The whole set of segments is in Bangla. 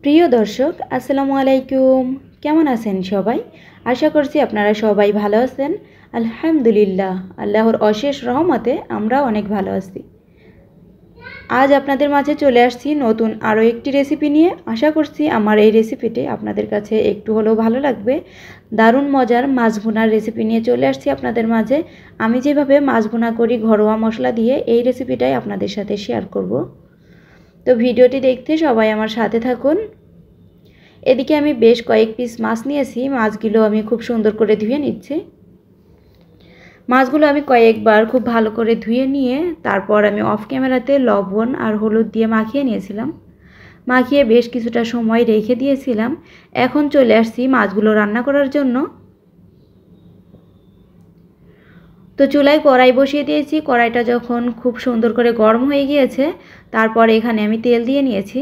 প্রিয় দর্শক আসসালামু আলাইকুম। কেমন আছেন সবাই? আশা করছি আপনারা সবাই ভালো আছেন। আলহামদুলিল্লাহ, আল্লাহর অশেষ রহমতে আমরাও অনেক ভালো আছি। আজ আপনাদের মাঝে চলে আসছি নতুন আরও একটি রেসিপি নিয়ে। আশা করছি আমার এই রেসিপিটি আপনাদের কাছে একটু হলেও ভালো লাগবে। দারুণ মজার মাছ ভুনার রেসিপি নিয়ে চলে আসছি আপনাদের মাঝে। আমি যেভাবে মাছ ভুনা করি ঘরোয়া মশলা দিয়ে, এই রেসিপিটাই আপনাদের সাথে শেয়ার করব। তো ভিডিওটি দেখতে সবাই আমার সাথে থাকুন। এদিকে আমি বেশ কয়েক পিস মাছ নিয়েছি। মাছগুলো আমি খুব সুন্দর করে ধুয়ে নিচ্ছি। মাছগুলো আমি কয়েকবার খুব ভালো করে ধুয়ে নিয়ে তারপর আমি অফ ক্যামেরাতে লবণ আর হলুদ দিয়ে মাখিয়ে নিয়েছিলাম। মাখিয়ে বেশ কিছুটা সময় রেখে দিয়েছিলাম। এখন চলে আসছি মাছগুলো রান্না করার জন্য। তো চুলায় কড়াই বসিয়ে দিয়েছি। কড়াইটা যখন খুব সুন্দর করে গরম হয়ে গিয়েছে, তারপর এখানে আমি তেল দিয়ে নিয়েছি।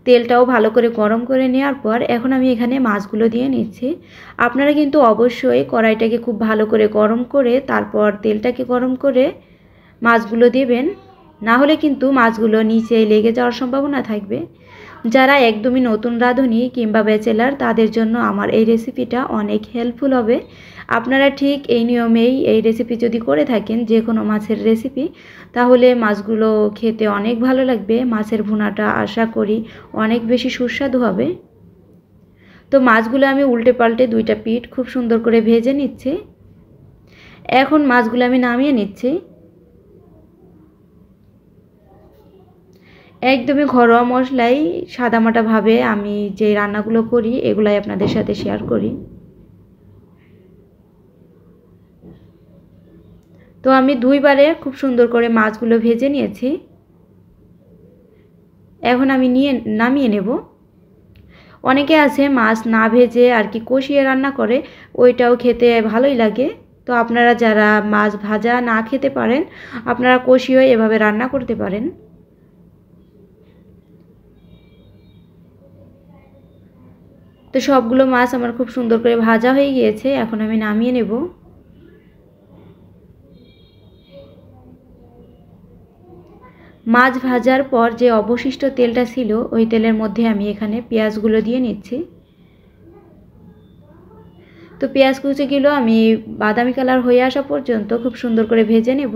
তেলটাও ভালো করে গরম করে নেওয়ার পর এখন আমি এখানে মাছগুলো দিয়ে নিচ্ছি। আপনারা কিন্তু অবশ্যই কড়াইটাকে খুব ভালো করে গরম করে তারপর তেলটাকে গরম করে মাছগুলো দেবেন, না হলে কিন্তু মাছগুলো নিচে লেগে যাওয়ার সম্ভাবনা থাকবে। যারা একদমই নতুন রাঁধুনি কিংবা ব্যাচেলার, তাদের জন্য আমার এই রেসিপিটা অনেক হেল্পফুল হবে। আপনারা ঠিক এই নিয়মেই এই রেসিপি যদি করে থাকেন, যে কোনো মাছের রেসিপি, তাহলে মাছগুলো খেতে অনেক ভালো লাগবে। মাছের ভুনাটা আশা করি অনেক বেশি সুস্বাদু হবে। তো মাছগুলো আমি উল্টে পাল্টে দুইটা পিঠ খুব সুন্দর করে ভেজে নিচ্ছি। এখন মাছগুলো আমি নামিয়ে নিচ্ছি। একদমই ঘরোয়া মশলাই সাদামাটাভাবে আমি যে রান্নাগুলো করি এগুলাই আপনাদের সাথে শেয়ার করি। তো আমি দুইবারে খুব সুন্দর করে মাছগুলো ভেজে নিয়েছি। এখন আমি নামিয়ে নেব। অনেকে আছে মাছ না ভেজে আর কি কষিয়ে রান্না করে, ওইটাও খেতে ভালোই লাগে। তো আপনারা যারা মাছ ভাজা না খেতে পারেন, আপনারা কষিয়ে এভাবে রান্না করতে পারেন। তো সবগুলো মাছ আমার খুব সুন্দর করে ভাজা হয়ে গিয়েছে। এখন আমি নামিয়ে নেব। মাছ ভাজার পর যে অবশিষ্ট তেলটা ছিল, ওই তেলের মধ্যে আমি এখানে পেঁয়াজগুলো দিয়ে নিচ্ছি। তো পেঁয়াজ কুচিগুলো আমি বাদামি কালার হয়ে আসা পর্যন্ত খুব সুন্দর করে ভেজে নেব।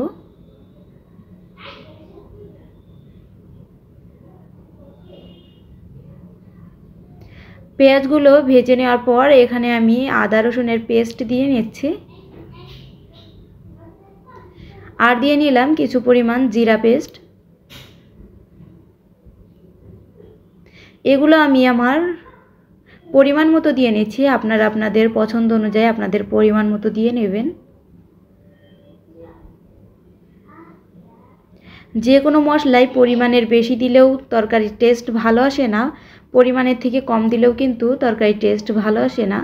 পেঁয়াজগুলো ভেজে নেওয়ার পর এখানে আমি আদা রসুনের পেস্ট দিয়ে নিচ্ছি। আর দিয়ে নিলাম কিছু পরিমাণ জিরা পেস্ট। এগুলো আমি আমার পরিমাণ মতো দিয়ে নিচ্ছি। আপনারা আপনাদের পছন্দ অনুযায়ী আপনাদের পরিমাণ মতো দিয়ে নেবেন। যে কোনো মশলাই পরিমাণের বেশি দিলেও তরকারির টেস্ট ভালো আসে না, পরিমাণের থেকে কম দিলেও কিন্তু তরকারির টেস্ট ভালো আসে না।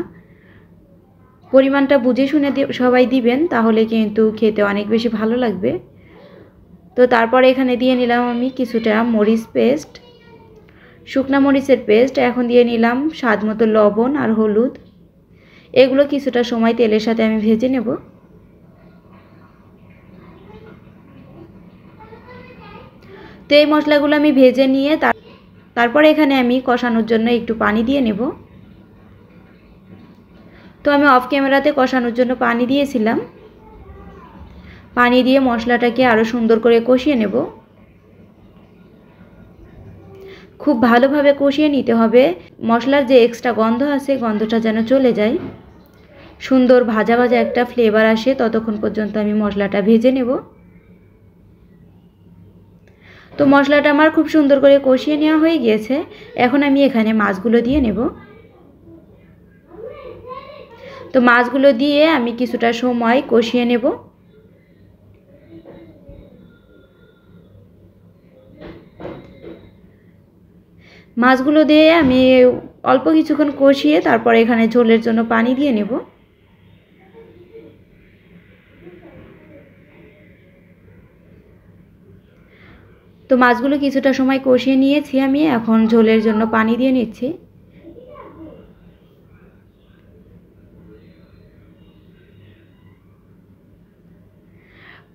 পরিমাণটা বুঝে শুনে সবাই দিবেন, তাহলে কিন্তু খেতে অনেক বেশি ভালো লাগবে। তো তারপর এখানে দিয়ে নিলাম আমি কিছুটা মরিচ পেস্ট, শুকনা মরিচের পেস্ট। এখন দিয়ে নিলাম স্বাদ মতো লবণ আর হলুদ। এগুলো কিছুটা সময় তেলের সাথে আমি ভেজে নেব। তো এই মশলাগুলো আমি ভেজে নিয়ে তারপর এখানে আমি কষানোর জন্য একটু পানি দিয়ে নেব। তো আমি অফ ক্যামেরাতে কষানোর জন্য পানি দিয়েছিলাম। পানি দিয়ে মশলাটাকে আরও সুন্দর করে কষিয়ে নেব। খুব ভালোভাবে কষিয়ে নিতে হবে। মশলার যে এক্সট্রা গন্ধ আছে, গন্ধটা যেন চলে যায়, সুন্দর ভাজা ভাজা একটা ফ্লেভার আসে, ততক্ষণ পর্যন্ত আমি মশলাটা ভেজে নেব। তো মশলাটা আমার খুব সুন্দর করে কষিয়ে নেওয়া হয়ে গিয়েছে। এখন আমি এখানে মাছগুলো দিয়ে নেব। তো মাছগুলো দিয়ে আমি কিছুটা সময় কষিয়ে নেব। মাছগুলো দিয়ে আমি অল্প কিছুক্ষণ কষিয়ে তারপর এখানে ঝোলের জন্য পানি দিয়ে নেব। তো মাছগুলো কিছুটা সময় কষিয়ে নিয়েছি আমি, এখন ঝোলের জন্য পানি দিয়ে নিচ্ছি।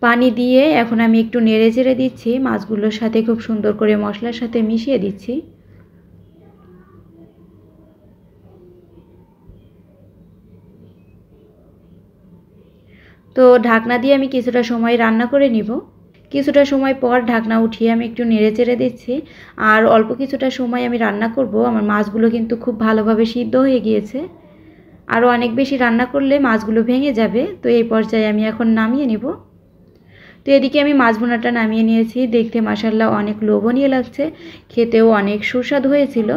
পানি দিয়ে এখন আমি একটু নেড়ে চেড়ে দিচ্ছি, মাছগুলোর সাথে খুব সুন্দর করে মশলার সাথে মিশিয়ে দিচ্ছি। তো ঢাকনা দিয়ে আমি কিছুটা সময় রান্না করে নিব। কিছুটা সময় পর ঢাকনা উঠিয়ে আমি একটু নেড়েচেড়ে দিচ্ছি। আর অল্প কিছুটা সময় আমি রান্না করব। আমার মাছগুলো কিন্তু খুব ভালোভাবে সিদ্ধ হয়ে গিয়েছে। আরও অনেক বেশি রান্না করলে মাছগুলো ভেঙে যাবে। তো এই পর্যায়ে আমি এখন নামিয়ে নিব। তো এদিকে আমি মাছ ভুনাটা নামিয়ে নিয়েছি। দেখতে মাশাআল্লাহ অনেক লোভনীয় লাগছে, খেতেও অনেক সুস্বাদু হয়েছিল।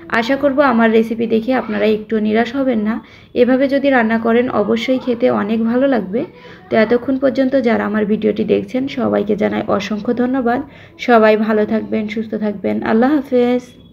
আশা করব আমার রেসিপি দেখে আপনারা একটু নিরাশ হবেন না। এভাবে যদি রান্না করেন অবশ্যই খেতে অনেক ভালো লাগবে। তো এতক্ষণ পর্যন্ত যারা আমার ভিডিওটি দেখছেন সবাইকে জানাই অসংখ্য ধন্যবাদ। সবাই ভালো থাকবেন, সুস্থ থাকবেন। আল্লাহ হাফেজ।